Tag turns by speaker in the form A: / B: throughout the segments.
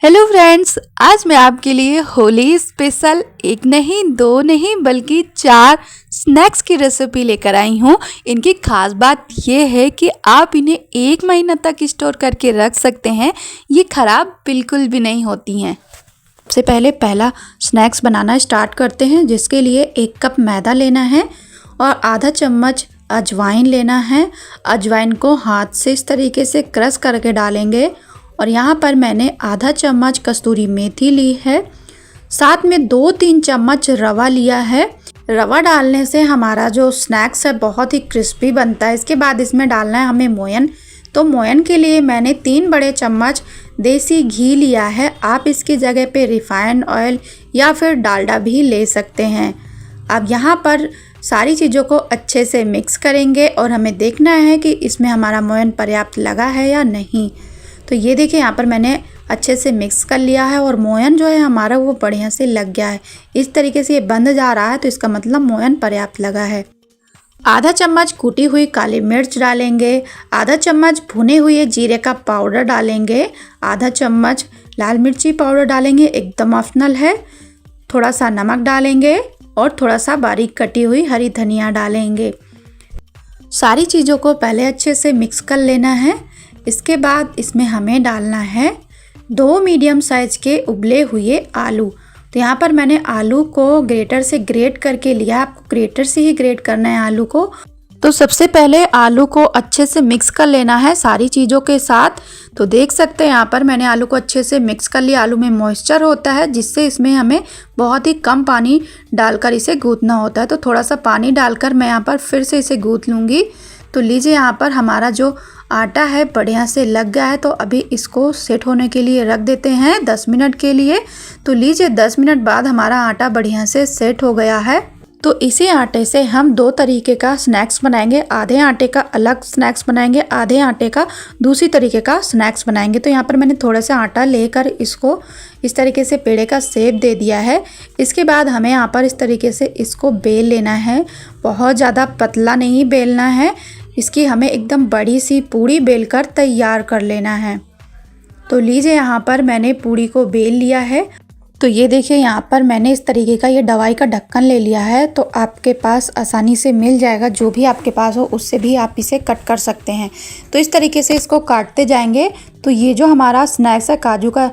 A: Hello friends, आज मैं आपके लिए होली स्पेशल एक नहीं दो नहीं बल्कि 4 स्नैक्स की रेसिपी लेकर आई हूँ। इनकी खास बात ये है कि आप इन्हें 1 महीना तक स्टोर करके रख सकते हैं। ये ख़राब बिल्कुल भी नहीं होती हैं। सबसे पहले पहला स्नैक्स बनाना स्टार्ट करते हैं, जिसके लिए 1 कप मैदा लेना है और आधा चम्मच अजवाइन लेना है। अजवाइन को हाथ से इस तरीके से क्रश करके डालेंगे और यहाँ पर मैंने आधा चम्मच कस्तूरी मेथी ली है। साथ में 2-3 चम्मच रवा लिया है। रवा डालने से हमारा जो स्नैक्स है बहुत ही क्रिस्पी बनता है। इसके बाद इसमें डालना है हमें मोयन। तो मोयन के लिए मैंने 3 बड़े चम्मच देसी घी लिया है। आप इसकी जगह पे रिफाइंड ऑयल या फिर डालडा भी ले सकते हैं। अब यहाँ पर सारी चीज़ों को अच्छे से मिक्स करेंगे और हमें देखना है कि इसमें हमारा मोयन पर्याप्त लगा है या नहीं। तो ये देखिए, यहाँ पर मैंने अच्छे से मिक्स कर लिया है और मोयन जो है हमारा वो बढ़िया से लग गया है। इस तरीके से ये बंद जा रहा है तो इसका मतलब मोयन पर्याप्त लगा है। आधा चम्मच कूटी हुई काली मिर्च डालेंगे। आधा चम्मच भुने हुए जीरे का पाउडर डालेंगे। आधा चम्मच लाल मिर्ची पाउडर डालेंगे, एकदम ऑप्शनल है। थोड़ा सा नमक डालेंगे और थोड़ा सा बारीक कटी हुई हरी धनिया डालेंगे। सारी चीज़ों को पहले अच्छे से मिक्स कर लेना है। इसके बाद इसमें हमें डालना है 2 मीडियम साइज के उबले हुए आलू। तो यहाँ पर मैंने आलू को ग्रेटर से ग्रेट करके लिया। आपको ग्रेटर से ही ग्रेट करना है आलू को। तो सबसे पहले आलू को अच्छे से मिक्स कर लेना है सारी चीज़ों के साथ। तो देख सकते हैं यहाँ पर मैंने आलू को अच्छे से मिक्स कर लिया। आलू में मॉइस्चर होता है, जिससे इसमें हमें बहुत ही कम पानी डालकर इसे गूँथना होता है। तो थोड़ा सा पानी डालकर मैं यहाँ पर फिर से इसे गूँथ लूँगी। तो लीजिए, यहाँ पर हमारा जो आटा है बढ़िया से लग गया है। तो अभी इसको सेट होने के लिए रख देते हैं 10 मिनट के लिए। तो लीजिए, 10 मिनट बाद हमारा आटा बढ़िया से सेट हो गया है। तो इसी आटे से हम 2 तरीके का स्नैक्स बनाएंगे। आधे आटे का अलग स्नैक्स बनाएंगे, आधे आटे का दूसरी तरीके का स्नैक्स बनाएंगे। तो यहाँ पर मैंने थोड़ा सा आटा लेकर इसको इस तरीके से पेड़े का शेप दे दिया है। इसके बाद हमें यहाँ पर इस तरीके से इसको बेल लेना है। बहुत ज़्यादा पतला नहीं बेलना है, इसकी हमें एकदम बड़ी सी पूड़ी बेलकर तैयार कर लेना है। तो लीजिए, यहाँ पर मैंने पूड़ी को बेल लिया है। तो ये देखिए, यहाँ पर मैंने इस तरीके का ये दवाई का ढक्कन ले लिया है। तो आपके पास आसानी से मिल जाएगा, जो भी आपके पास हो उससे भी आप इसे कट कर सकते हैं। तो इस तरीके से इसको काटते जाएंगे तो ये जो हमारा स्नैक्स है काजू का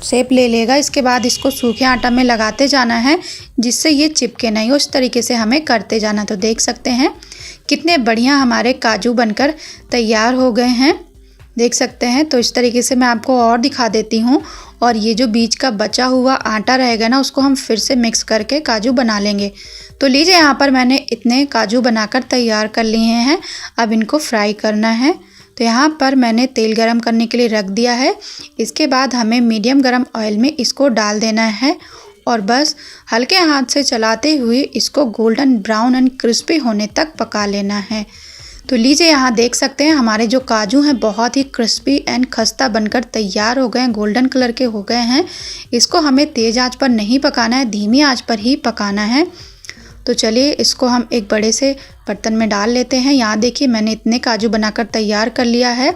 A: शेप ले लेगा। इसके बाद इसको सूखे आटा में लगाते जाना है, जिससे ये चिपके नहीं हो। इस तरीके से हमें करते जाना। तो देख सकते हैं कितने बढ़िया हमारे काजू बनकर तैयार हो गए हैं, देख सकते हैं। तो इस तरीके से मैं आपको और दिखा देती हूँ। और ये जो बीच का बचा हुआ आटा रहेगा ना, उसको हम फिर से मिक्स करके काजू बना लेंगे। तो लीजिए, यहाँ पर मैंने इतने काजू बनाकर तैयार कर लिए हैं। अब इनको फ्राई करना है। तो यहाँ पर मैंने तेल गरम करने के लिए रख दिया है। इसके बाद हमें मीडियम गरम ऑयल में इसको डाल देना है और बस हल्के हाथ से चलाते हुए इसको गोल्डन ब्राउन एंड क्रिस्पी होने तक पका लेना है। तो लीजिए, यहाँ देख सकते हैं हमारे जो काजू हैं बहुत ही क्रिस्पी एंड खस्ता बनकर तैयार हो गए हैं, गोल्डन कलर के हो गए हैं। इसको हमें तेज़ आंच पर नहीं पकाना है, धीमी आंच पर ही पकाना है। तो चलिए, इसको हम एक बड़े से बर्तन में डाल लेते हैं। यहाँ देखिए, मैंने इतने काजू बनाकर तैयार कर लिया है।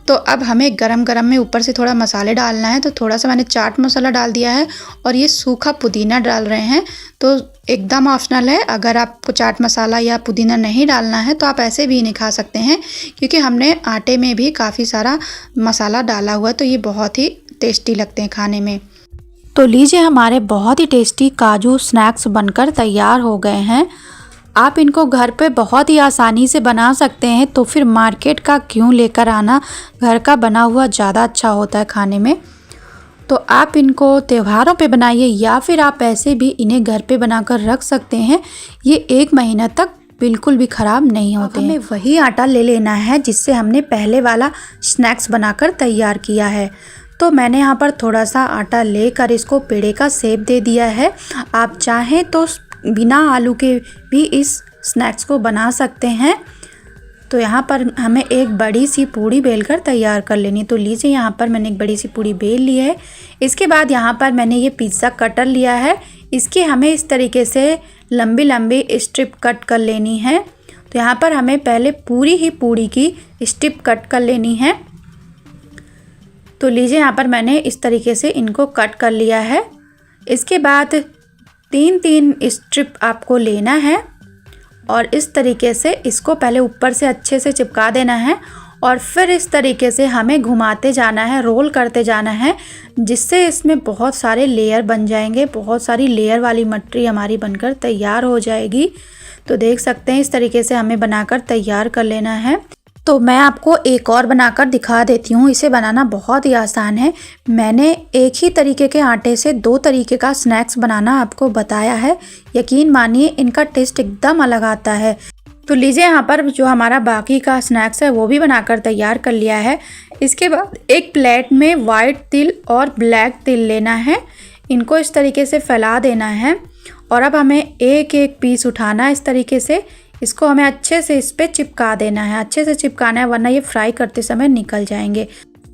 A: तो अब हमें गरम गरम में ऊपर से थोड़ा मसाले डालना है। तो थोड़ा सा मैंने चाट मसाला डाल दिया है और ये सूखा पुदीना डाल रहे हैं। तो एकदम ऑप्शनल है, अगर आपको चाट मसाला या पुदीना नहीं डालना है तो आप ऐसे भी नहीं खा सकते हैं, क्योंकि हमने आटे में भी काफ़ी सारा मसाला डाला हुआ है। तो ये बहुत ही टेस्टी लगते हैं खाने में। तो लीजिए, हमारे बहुत ही टेस्टी काजू स्नैक्स बनकर तैयार हो गए हैं। आप इनको घर पे बहुत ही आसानी से बना सकते हैं। तो फिर मार्केट का क्यों लेकर आना, घर का बना हुआ ज़्यादा अच्छा होता है खाने में। तो आप इनको त्योहारों पे बनाइए या फिर आप ऐसे भी इन्हें घर पे बनाकर रख सकते हैं। ये 1 महीना तक बिल्कुल भी ख़राब नहीं होते हैं। हमें वही आटा ले लेना है जिससे हमने पहले वाला स्नैक्स बनाकर तैयार किया है। तो मैंने यहाँ पर थोड़ा सा आटा लेकर इसको पेड़े का शेप दे दिया है। आप चाहें तो बिना आलू के भी इस स्नैक्स को बना सकते हैं। तो यहाँ पर हमें एक बड़ी सी पूड़ी बेलकर तैयार कर लेनी। तो लीजिए, यहाँ पर मैंने एक बड़ी सी पूड़ी बेल ली है। इसके बाद यहाँ पर मैंने ये पिज़्ज़ा कटर लिया है। इसके हमें इस तरीके से लंबी लंबी स्ट्रिप कट कर लेनी है। तो यहाँ पर हमें पहले पूरी ही पूड़ी की स्ट्रिप कट कर लेनी है। तो लीजिए यहाँ पर मैंने इस तरीके से इनको कट कर लिया है। इसके बाद 3-3 स्ट्रिप आपको लेना है और इस तरीके से इसको पहले ऊपर से अच्छे से चिपका देना है और फिर इस तरीके से हमें घुमाते जाना है, रोल करते जाना है, जिससे इसमें बहुत सारे लेयर बन जाएंगे। बहुत सारी लेयर वाली मटरी हमारी बनकर तैयार हो जाएगी। तो देख सकते हैं इस तरीके से हमें बनाकर तैयार कर लेना है। तो मैं आपको एक और बनाकर दिखा देती हूँ। इसे बनाना बहुत ही आसान है। मैंने एक ही तरीके के आटे से 2 तरीके का स्नैक्स बनाना आपको बताया है। यकीन मानिए इनका टेस्ट एकदम अलग आता है। तो लीजिए यहाँ पर जो हमारा बाकी का स्नैक्स है वो भी बनाकर तैयार कर लिया है। इसके बाद एक प्लेट में वाइट तिल और ब्लैक तिल लेना है। इनको इस तरीके से फैला देना है और अब हमें एक एक पीस उठाना है। इस तरीके से इसको हमें अच्छे से इस पर चिपका देना है। अच्छे से चिपकाना है वरना ये फ्राई करते समय निकल जाएंगे।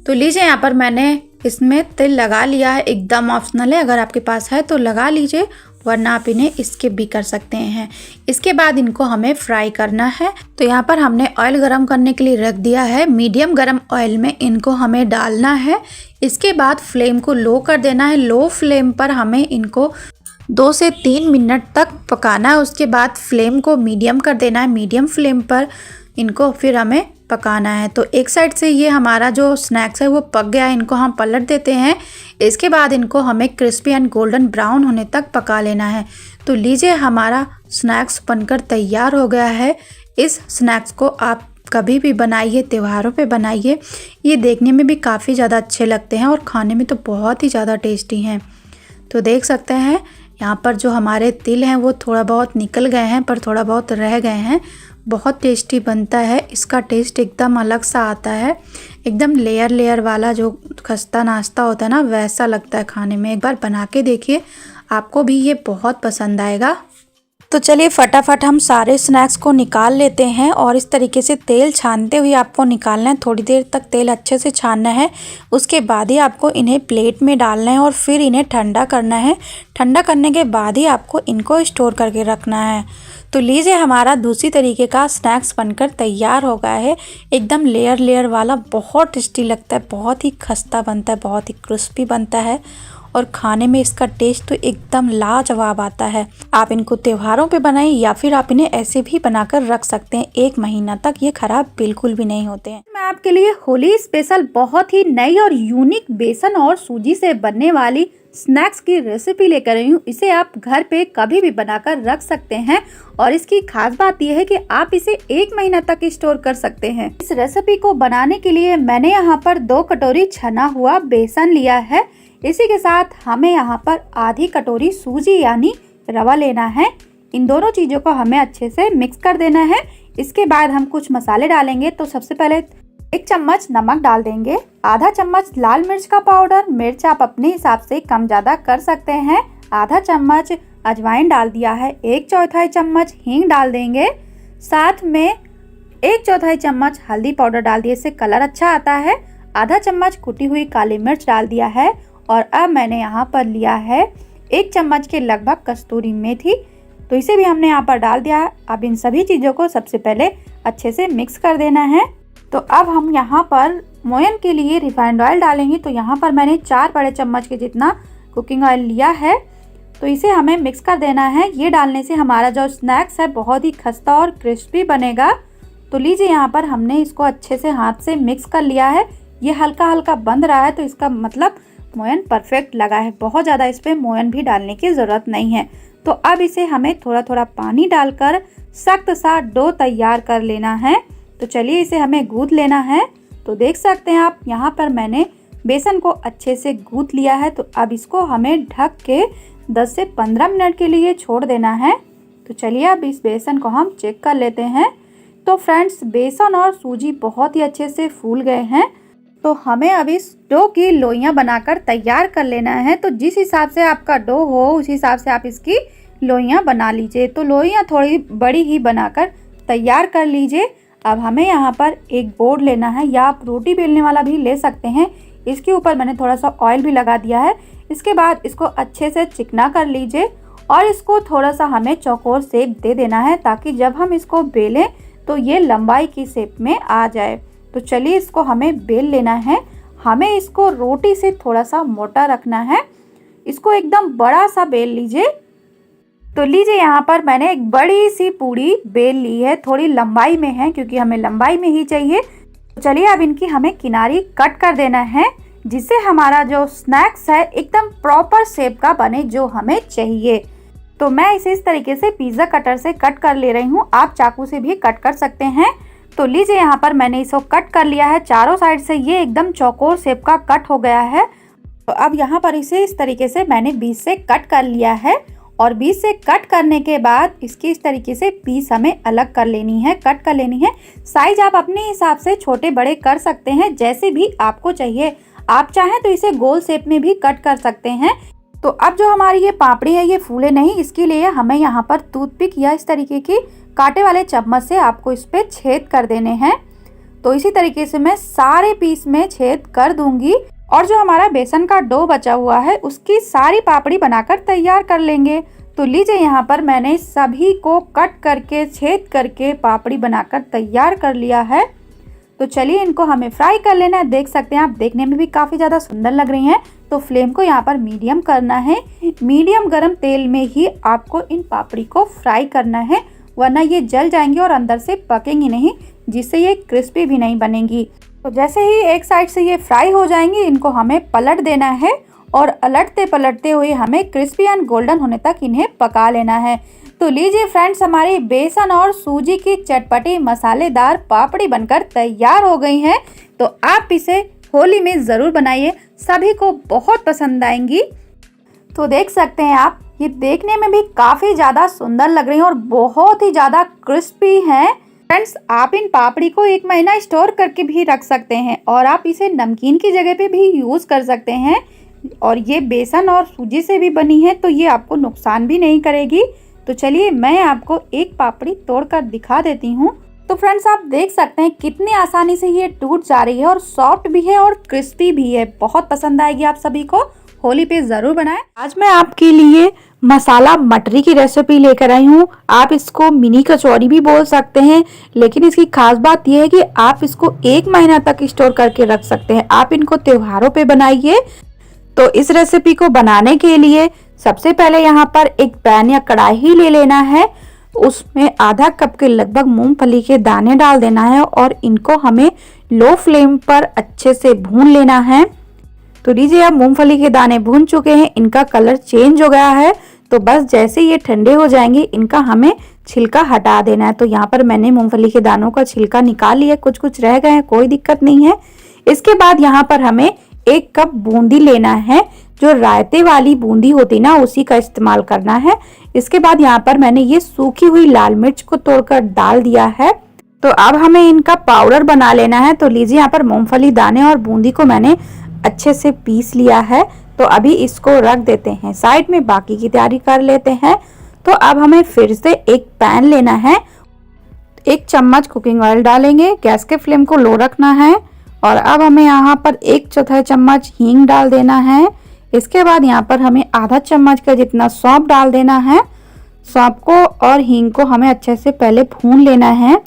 A: तो लीजिए यहाँ पर मैंने इसमें तिल लगा लिया है। एकदम ऑप्शनल है, अगर आपके पास है तो लगा लीजिए, वरना आप इन्हें स्किप भी कर सकते हैं। इसके बाद इनको हमें फ्राई करना है। तो यहाँ पर हमने ऑयल गरम करने के लिए रख दिया है। मीडियम गरम ऑयल में इनको हमें डालना है। इसके बाद फ्लेम को लो कर देना है। लो फ्लेम पर हमें इनको 2 से 3 मिनट तक पकाना है। उसके बाद फ्लेम को मीडियम कर देना है। मीडियम फ्लेम पर इनको फिर हमें पकाना है। तो एक साइड से ये हमारा जो स्नैक्स है वो पक गया है। इनको हम पलट देते हैं। इसके बाद इनको हमें क्रिस्पी एंड गोल्डन ब्राउन होने तक पका लेना है। तो लीजिए हमारा स्नैक्स बनकर तैयार हो गया है। इस स्नैक्स को आप कभी भी बनाइए, त्योहारों पे बनाइए। ये देखने में भी काफ़ी ज़्यादा अच्छे लगते हैं और खाने में तो बहुत ही ज़्यादा टेस्टी हैं। तो देख सकते हैं यहाँ पर जो हमारे तिल हैं वो थोड़ा बहुत निकल गए हैं, पर थोड़ा बहुत रह गए हैं। बहुत टेस्टी बनता है। इसका टेस्ट एकदम अलग सा आता है। एकदम लेयर लेयर वाला जो खस्ता नाश्ता होता है ना, वैसा लगता है खाने में। एक बार बना के देखिए, आपको भी ये बहुत पसंद आएगा। तो चलिए फटाफट हम सारे स्नैक्स को निकाल लेते हैं और इस तरीके से तेल छानते हुए आपको निकालना है। थोड़ी देर तक तेल अच्छे से छानना है। उसके बाद ही आपको इन्हें प्लेट में डालना है और फिर इन्हें ठंडा करना है। ठंडा करने के बाद ही आपको इनको स्टोर करके रखना है। तो लीजिए हमारा दूसरी तरीके का स्नैक्स बनकर तैयार हो गया है। एकदम लेयर लेयर वाला, बहुत टेस्टी लगता है। बहुत ही खस्ता बनता है, बहुत ही क्रिस्पी बनता है और खाने में इसका टेस्ट तो एकदम लाजवाब आता है। आप इनको त्योहारों पे बनाएं या फिर आप इन्हें ऐसे भी बनाकर रख सकते हैं। 1 महीना तक ये खराब बिल्कुल भी नहीं होते हैं। मैं आपके लिए होली स्पेशल बहुत ही नई और यूनिक बेसन और सूजी से बनने वाली स्नैक्स की रेसिपी लेकर आई हूँ। इसे आप घर पे कभी भी बनाकर रख सकते हैं और इसकी खास बात यह है कि आप इसे 1 महीना तक स्टोर कर सकते हैं। इस रेसिपी को बनाने के लिए मैंने यहाँ पर 2 कटोरी छना हुआ बेसन लिया है। इसी के साथ हमें यहाँ पर आधी कटोरी सूजी यानी रवा लेना है। इन दोनों चीज़ों को हमें अच्छे से मिक्स कर देना है। इसके बाद हम कुछ मसाले डालेंगे। तो सबसे पहले 1 चम्मच नमक डाल देंगे, आधा चम्मच लाल मिर्च का पाउडर, मिर्च आप अपने हिसाब से कम ज़्यादा कर सकते हैं, आधा चम्मच अजवाइन डाल दिया है, 1/4 चम्मच हींग डाल देंगे, साथ में 1/4 चम्मच हल्दी पाउडर डाल दिए, इससे कलर अच्छा आता है, आधा चम्मच कुटी हुई काली मिर्च डाल दिया है और अब मैंने यहाँ पर लिया है 1 चम्मच के लगभग कस्तूरी मेथी, तो इसे भी हमने यहाँ पर डाल दिया है। अब इन सभी चीज़ों को सबसे पहले अच्छे से मिक्स कर देना है। तो अब हम यहाँ पर मोयन के लिए रिफाइंड ऑयल डालेंगे। तो यहाँ पर मैंने 4 बड़े चम्मच के जितना कुकिंग ऑयल लिया है। तो इसे हमें मिक्स कर देना है। ये डालने से हमारा जो स्नैक्स है बहुत ही खस्ता और क्रिस्पी बनेगा। तो लीजिए यहाँ पर हमने इसको अच्छे से हाथ से मिक्स कर लिया है। ये हल्का हल्का बंद रहा है तो इसका मतलब मोयन परफेक्ट लगा है। बहुत ज़्यादा इस पर मोयन भी डालने की ज़रूरत नहीं है। तो अब इसे हमें थोड़ा थोड़ा पानी डालकर सख्त सा डो तैयार कर लेना है। तो चलिए इसे हमें गूंथ लेना है। तो देख सकते हैं आप यहाँ पर मैंने बेसन को अच्छे से गूंथ लिया है। तो अब इसको हमें ढक के 10 से 15 मिनट के लिए छोड़ देना है। तो चलिए अब इस बेसन को हम चेक कर लेते हैं। तो फ्रेंड्स बेसन और सूजी बहुत ही अच्छे से फूल गए हैं। तो हमें अब इस डो की लोइयां बनाकर तैयार कर लेना है। तो जिस हिसाब से आपका डो हो उस हिसाब से आप इसकी लोइयां बना लीजिए। तो लोइयां थोड़ी बड़ी ही बनाकर तैयार कर लीजिए। अब हमें यहाँ पर एक बोर्ड लेना है या आप रोटी बेलने वाला भी ले सकते हैं। इसके ऊपर मैंने थोड़ा सा ऑयल भी लगा दिया है। इसके बाद इसको अच्छे से चिकना कर लीजिए और इसको थोड़ा सा हमें चौकोर शेप दे देना है ताकि जब हम इसको बेलें तो ये लंबाई की शेप में आ जाए। तो चलिए इसको हमें बेल लेना है। हमें इसको रोटी से थोड़ा सा मोटा रखना है। इसको एकदम बड़ा सा बेल लीजिए। तो लीजिए यहाँ पर मैंने एक बड़ी सी पूड़ी बेल ली है, थोड़ी लंबाई में है क्योंकि हमें लंबाई में ही चाहिए। तो चलिए अब इनकी हमें किनारी कट कर देना है, जिससे हमारा जो स्नैक्स है एकदम प्रॉपर शेप का बने जो हमें चाहिए। तो मैं इसे इस तरीके से पिज़्ज़ा कटर से कट कर ले रही हूँ, आप चाकू से भी कट कर सकते हैं। तो लीजिए यहाँ पर मैंने इसको कट कर लिया है चारों साइड से, ये एकदम चौकोर शेप का कट हो गया है। तो अब यहाँ पर इसे इस तरीके से मैंने बीच से कट कर लिया है और बीच से कट करने के बाद इसकी इस तरीके से पीस हमें अलग कर लेनी है, कट कर लेनी है। साइज आप अपने हिसाब से छोटे बड़े कर सकते हैं, जैसे भी आपको चाहिए। आप चाहें तो इसे गोल शेप में भी कट कर सकते हैं। तो अब जो हमारी ये पापड़ी है ये फूले नहीं, इसके लिए हमें यहाँ पर टूथपिक या इस तरीके की कांटे वाले चम्मच से आपको इस पे छेद कर देने हैं। तो इसी तरीके से मैं सारे पीस में छेद कर दूंगी और जो हमारा बेसन का डो बचा हुआ है उसकी सारी पापड़ी बनाकर तैयार कर लेंगे। तो लीजिए यहाँ पर मैंने सभी को कट करके छेद करके पापड़ी बनाकर तैयार कर लिया है। तो चलिए इनको हमें फ्राई कर लेना है। देख सकते हैं आप, देखने में भी काफ़ी ज़्यादा सुंदर लग रही हैं। तो फ्लेम को यहाँ पर मीडियम करना है, मीडियम गरम तेल में ही आपको इन पापड़ी को फ्राई करना है, वरना ये जल जाएंगी और अंदर से पकेंगी नहीं, जिससे ये क्रिस्पी भी नहीं बनेंगी। तो जैसे ही एक साइड से ये फ्राई हो जाएंगी, इनको हमें पलट देना है और अलटते पलटते हुए हमें क्रिस्पी एंड गोल्डन होने तक इन्हें पका लेना है। तो लीजिए फ्रेंड्स, हमारी बेसन और सूजी की चटपटी मसालेदार पापड़ी बनकर तैयार हो गई हैं। तो आप इसे होली में ज़रूर बनाइए, सभी को बहुत पसंद आएंगी। तो देख सकते हैं आप, ये देखने में भी काफ़ी ज़्यादा सुंदर लग रही हैं और बहुत ही ज़्यादा क्रिस्पी हैं। फ्रेंड्स, आप इन पापड़ी को 1 महीना स्टोर करके भी रख सकते हैं और आप इसे नमकीन की जगह पे भी यूज़ कर सकते हैं। और ये बेसन और सूजी से भी बनी है, तो ये आपको नुकसान भी नहीं करेगी। तो चलिए मैं आपको एक पापड़ी तोड़कर दिखा देती हूँ। तो फ्रेंड्स, आप देख सकते हैं कितनी आसानी से ये टूट जा रही है और सॉफ्ट भी है और क्रिस्पी भी है। बहुत पसंद आएगी आप सभी को, होली पे ज़रूर बनाएं। आज मैं आपके लिए मसाला मटरी की रेसिपी लेकर आई हूँ। आप इसको मिनी कचौरी भी बोल सकते हैं, लेकिन इसकी खास बात यह है कि आप इसको 1 महीना तक स्टोर करके रख सकते हैं। आप इनको त्योहारों पे बनाइए। तो इस रेसिपी को बनाने के लिए सबसे पहले यहाँ पर एक पैन या कढ़ाई ले लेना है, उसमें आधा कप के लगभग मूंगफली के दाने डाल देना है और इनको हमें लो फ्लेम पर अच्छे से भून लेना है। तो लीजिए, अब मूंगफली के दाने भून चुके हैं, इनका कलर चेंज हो गया है। तो बस जैसे ये ठंडे हो जाएंगे, इनका हमें छिलका हटा देना है। तो यहाँ पर मैंने मूंगफली के दानों का छिलका निकाल लिया, कुछ कुछ रह गए हैं, कोई दिक्कत नहीं है। इसके बाद यहाँ पर हमें 1 कप बूंदी लेना है, जो रायते वाली बूंदी होती ना, उसी का इस्तेमाल करना है। इसके बाद यहाँ पर मैंने ये सूखी हुई लाल मिर्च को तोड़कर डाल दिया है। तो अब हमें इनका पाउडर बना लेना है। तो लीजिए, यहाँ पर मूंगफली दाने और बूंदी को मैंने अच्छे से पीस लिया है। तो अभी इसको रख देते हैं साइड में, बाकी की तैयारी कर लेते हैं। तो अब हमें फिर से एक पैन लेना है, 1 चम्मच कुकिंग ऑयल डालेंगे, गैस के फ्लेम को लो रखना है और अब हमें यहाँ पर 1/4 चम्मच हींग डाल देना है। इसके बाद यहाँ पर हमें आधा चम्मच का जितना सौंफ डाल देना है। सौंफ को और हींग को हमें अच्छे से पहले भून लेना है।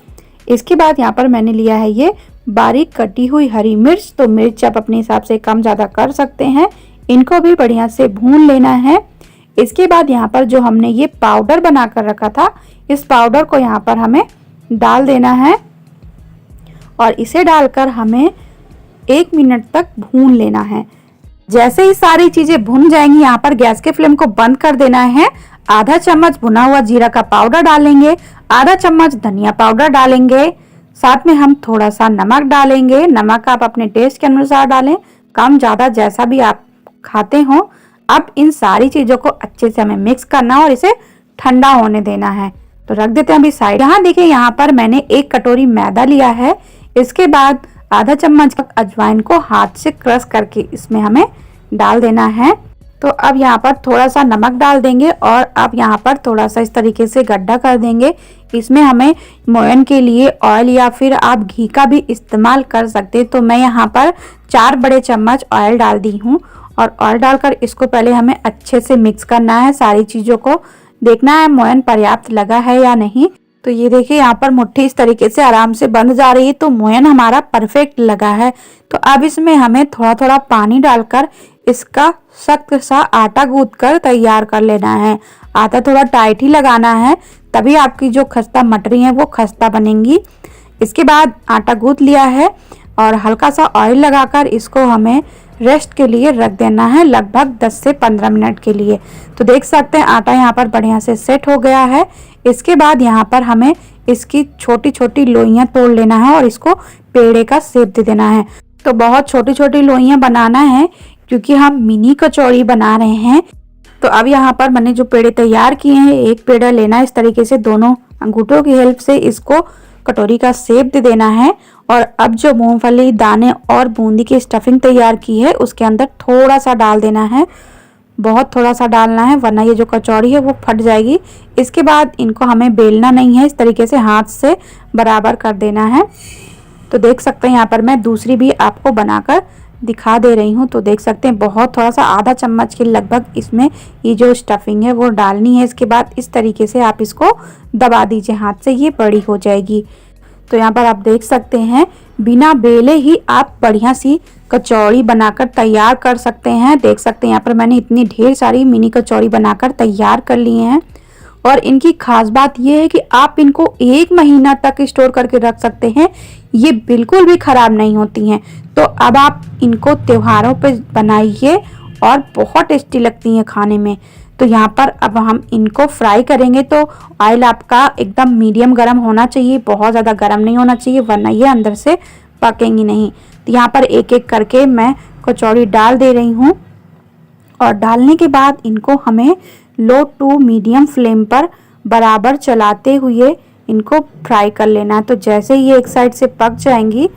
A: इसके बाद यहाँ पर मैंने लिया है ये बारीक कटी हुई हरी मिर्च। तो मिर्च आप अपने हिसाब से कम ज़्यादा कर सकते हैं। इनको भी बढ़िया से भून लेना है। इसके बाद यहाँ पर जो हमने ये पाउडर बना कर रखा था, इस पाउडर को यहाँ पर हमें डाल देना है और इसे डालकर हमें 1 मिनट तक भून लेना है। जैसे ही सारी चीजें भुन जाएंगी, यहाँ पर गैस के फ्लेम को बंद कर देना है। आधा चम्मच भुना हुआ जीरा का पाउडर डालेंगे, आधा चम्मच धनिया पाउडर डालेंगे, साथ में हम थोड़ा सा नमक डालेंगे। नमक आप अपने टेस्ट के अनुसार डालें, कम ज़्यादा जैसा भी आप खाते हो। अब इन सारी चीज़ों को अच्छे से हमें मिक्स करना और इसे ठंडा होने देना है। तो रख देते हैं अभी साइड। यहाँ देखिए, यहाँ पर मैंने 1 कटोरी मैदा लिया है। इसके बाद आधा चम्मच अजवाइन को हाथ से क्रश करके इसमें हमें डाल देना है। तो अब यहाँ पर थोड़ा सा नमक डाल देंगे और अब यहाँ पर थोड़ा सा इस तरीके से गड्ढा कर देंगे। इसमें हमें मोयन के लिए ऑयल या फिर आप घी का भी इस्तेमाल कर सकते हैं। तो मैं यहाँ पर 4 बड़े चम्मच ऑयल डाल दी हूँ और ऑयल डालकर इसको पहले हमें अच्छे से मिक्स करना है। सारी चीज़ों को देखना है मोयन पर्याप्त लगा है या नहीं।
B: तो ये देखिए यहाँ पर मुट्ठी इस तरीके से आराम से बंध जा रही है, तो मोयन हमारा परफेक्ट लगा है। तो अब इसमें हमें थोड़ा थोड़ा पानी डालकर इसका सख्त सा आटा गूंथ कर तैयार कर लेना है। आटा थोड़ा टाइट ही लगाना है, तभी आपकी जो खस्ता मटरी है वो खस्ता बनेंगी। इसके बाद आटा गूंथ लिया है और हल्का सा ऑयल लगाकर इसको हमें रेस्ट के लिए रख देना है, लगभग 10 से 15 मिनट के लिए। तो देख सकते हैं आटा यहाँ पर बढ़िया से सेट हो गया है। इसके बाद यहाँ पर हमें इसकी छोटी छोटी लोइयां तोड़ लेना है और इसको पेड़े का शेप दे देना है। तो बहुत छोटी छोटी लोइयां बनाना है क्योंकि हम मिनी कचौड़ी बना रहे हैं। तो अब यहाँ पर मैंने जो पेड़े तैयार किए हैं, एक पेड़ा लेना है इस तरीके से, दोनों अंगूठों की हेल्प से इसको कटोरी का शेप दे देना है। और अब जो मूंगफली दाने और बूंदी की स्टफिंग तैयार की है उसके अंदर थोड़ा सा डाल देना है, बहुत थोड़ा सा डालना है वरना ये जो कचौड़ी है वो फट जाएगी। इसके बाद इनको हमें बेलना नहीं है, इस तरीके से हाथ से बराबर कर देना है। तो देख सकते हैं यहाँ पर मैं दूसरी भी आपको बनाकर दिखा दे रही हूँ। तो देख सकते हैं बहुत थोड़ा सा आधा चम्मच के लगभग इसमें ये जो स्टफिंग है वो डालनी है। इसके बाद इस तरीके से आप इसको दबा दीजिए हाथ से, ये बड़ी हो जाएगी। तो यहाँ पर आप देख सकते हैं बिना बेले ही आप बढ़िया सी कचौड़ी बनाकर तैयार कर सकते हैं। देख सकते हैं यहाँ पर मैंने इतनी ढेर सारी मिनी कचौड़ी बनाकर तैयार कर ली हैं। और इनकी खास बात यह है कि आप इनको 1 महीना तक स्टोर करके रख सकते हैं, ये बिल्कुल भी खराब नहीं होती हैं। तो अब आप इनको त्योहारों पे बनाइए और बहुत टेस्टी लगती हैं खाने में। तो यहाँ पर अब हम इनको फ्राई करेंगे, तो ऑयल आपका एकदम मीडियम गर्म होना चाहिए, बहुत ज़्यादा गर्म नहीं होना चाहिए वरना ये अंदर से पकेंगी नहीं। तो यहाँ पर एक एक करके मैं कचौड़ी डाल दे रही हूँ और डालने के बाद इनको हमें लो टू मीडियम फ्लेम पर बराबर चलाते हुए इनको फ्राई कर लेना है। तो जैसे ये एक साइड से पक जाएंगी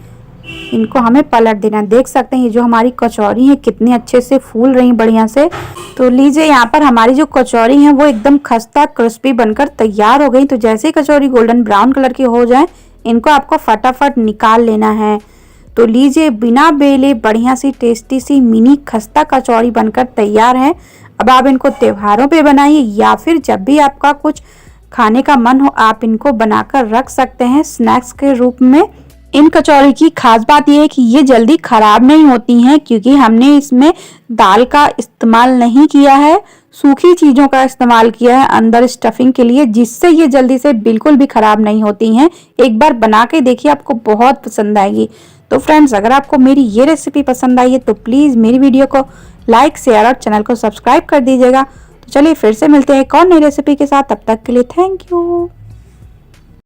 B: इनको हमें पलट देना। देख सकते हैं ये जो हमारी कचौरी है कितनी अच्छे से फूल रही बढ़िया से। तो लीजिए यहाँ पर हमारी जो कचौरी है वो एकदम खस्ता क्रिस्पी बनकर तैयार हो गई। तो जैसे ही कचौरी गोल्डन ब्राउन कलर की हो जाए इनको आपको फटाफट निकाल लेना है। तो लीजिए बिना बेले बढ़िया सी टेस्टी सी मिनी खस्ता कचौड़ी बनकर तैयार है। अब आप इनको त्योहारों पे बनाइए या फिर जब भी आपका कुछ खाने का मन हो आप इनको बनाकर रख सकते हैं स्नैक्स के रूप में। इन कचौड़ी की खास बात यह है कि ये जल्दी खराब नहीं होती हैं क्योंकि हमने इसमें दाल का इस्तेमाल नहीं किया है, सूखी चीज़ों का इस्तेमाल किया है अंदर स्टफिंग के लिए, जिससे ये जल्दी से बिल्कुल भी खराब नहीं होती हैं। एक बार बना के देखिए, आपको बहुत पसंद आएगी। तो फ्रेंड्स, अगर आपको मेरी ये रेसिपी पसंद आई है तो प्लीज़ मेरी वीडियो को लाइक शेयर और चैनल को सब्सक्राइब कर दीजिएगा। तो चलिए फिर से मिलते हैं एक और नई रेसिपी के साथ, तब तक के लिए थैंक यू।